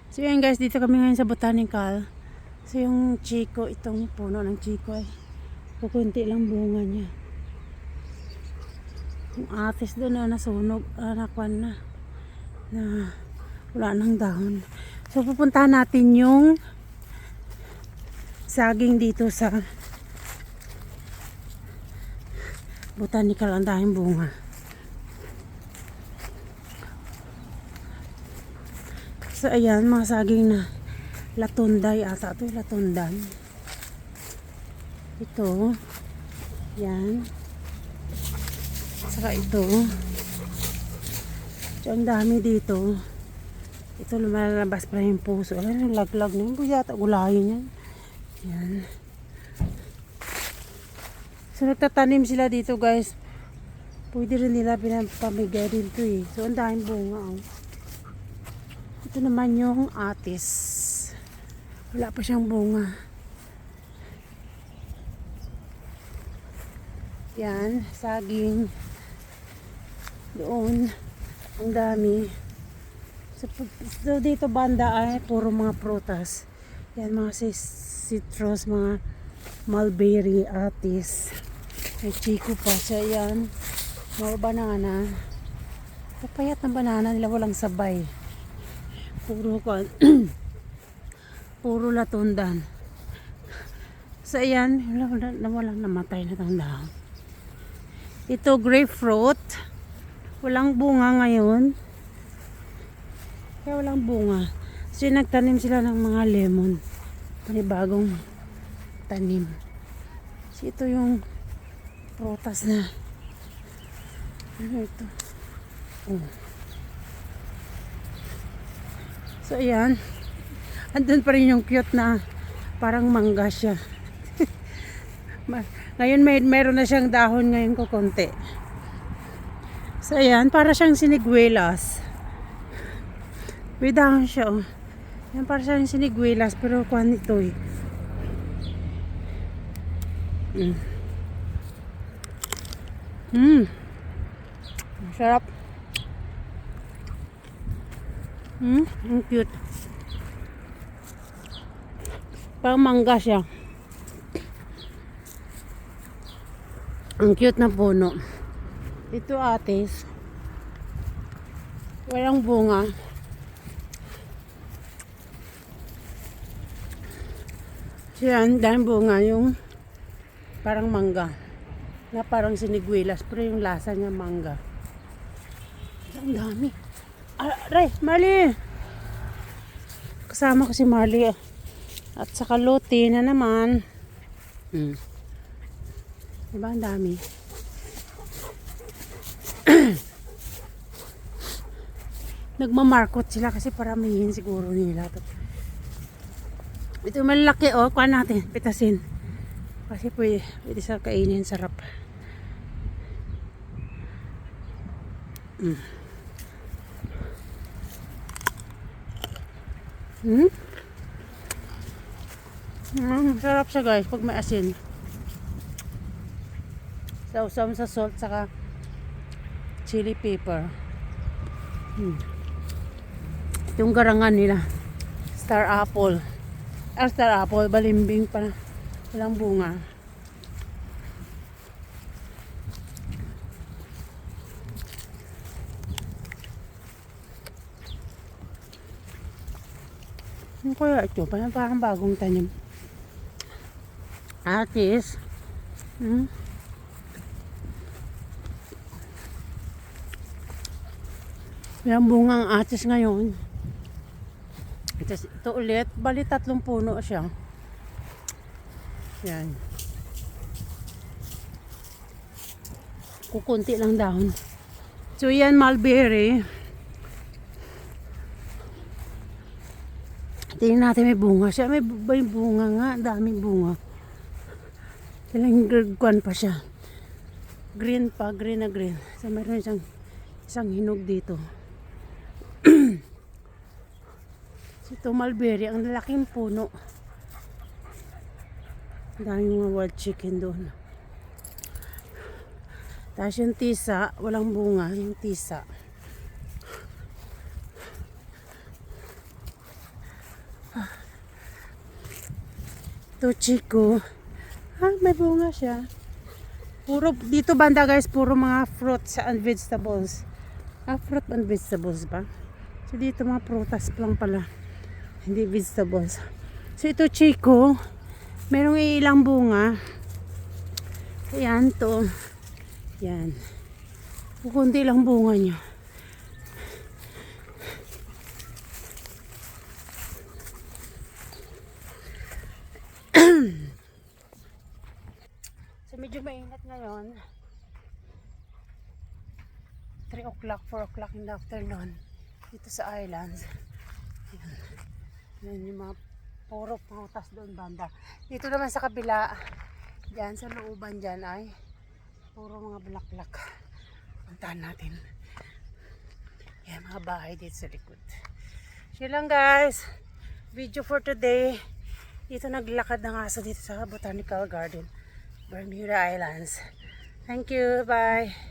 So yan guys, dito kami ngayon sa botanical. So yung chiko, itong puno ng chiko ay kukunti lang bunga niya. Yung atis doon na nasunog, nakwan na wala nang dahon. So pupuntahan natin yung saging dito sa botanical, ang daming bunga. So ayan, mga saging na latunday ata ito, latundan. Ito, yan. Saka ito. So ang dami dito. Ito lumalabas pa yung puso. Alam yung laglag na yun. Yata gulayin yan. Yan. So nagtatanim sila dito guys. Pwede rin nila pinapamigay rin ito eh. So ang daming bunga oh. Ito naman yung atis. Wala pa siyang bunga. Yan, saging. Doon, ang dami. So dito banda ay puro mga prutas. Yan, mga citrus, mga mulberry, atis. May chico pa siya yan. Mga banana. Papayat ng banana nila, walang sabay. Puro puro latundan. So ayan, walang namatay na tanda. Ito grapefruit. Walang bunga ngayon. Kaya walang bunga. So nagtanim sila ng mga lemon. Panibagong tanim. So ito yung prutas na. Ano ito? Oh. So ayan, andun pa rin yung cute na parang mangga siya. Ngayon meron na siyang dahon ngayon ko konti. So ayan, para siyang siniguelas. May dahon siya oh. Yan, para siyang siniguelas pero kuwan ito eh. Sarap. Ang cute. Parang mangga siya. Ang cute na puno. Ito atis. Walang bunga. Siyan, dahil bunga yung parang mangga. Na parang siniguelas. Pero yung lasa niya mangga. Ang dami. Aray, Marley! Kasama ko si Marley. At saka Loti na naman. Diba ang dami? Nagmamarkot sila kasi paramihin siguro nila. Ito malaki oh. Kuha natin. Pitasin. Kasi pwede sa kainin. Sarap. Sarap siya guys pag may asin. Sausaw sa salt saka chili pepper. Yung garangan nila star apple. Star apple, balimbing pa. Walang bunga. Ano kaya ito? Parang bagong tanim. Atis. Walang bungang atis ngayon. Ito ulit. Bali 3 puno siya. Yan. Kukunti lang dahon. So yan, mulberry. Tingnan natin may bunga siya. May bunga nga. Daming bunga. Ilang green pa siya. Green pa. Green na green. So mayroon isang hinog dito. So ito mulberry. Ang lalaking puno. Daming mga wild chicken doon. Tapos yung tisa. Walang bunga. Yung tisa. To Chico. May bunga siya. Puro, dito banda guys, puro mga fruits and vegetables. Fruit and vegetables ba? So dito mga prutas lang pala. Hindi vegetables. So ito Chico. Merong ilang bunga. Ayan to. Yan. Kukunti lang bunga niya. So medyo mainit ngayon. 3 o'clock, 4 o'clock in the afternoon. Dito sa islands. Ayan. Ayan yung mga puro prutas doon banda. Dito naman sa kabila. Diyan sa looban dyan ay puro mga bulaklak. Puntahan natin. Yan mga bahay dito sa likod. Siya lang guys. Video for today. Dito naglakad ng aso dito sa Botanical Garden, Bermuda Islands. Thank you. Bye.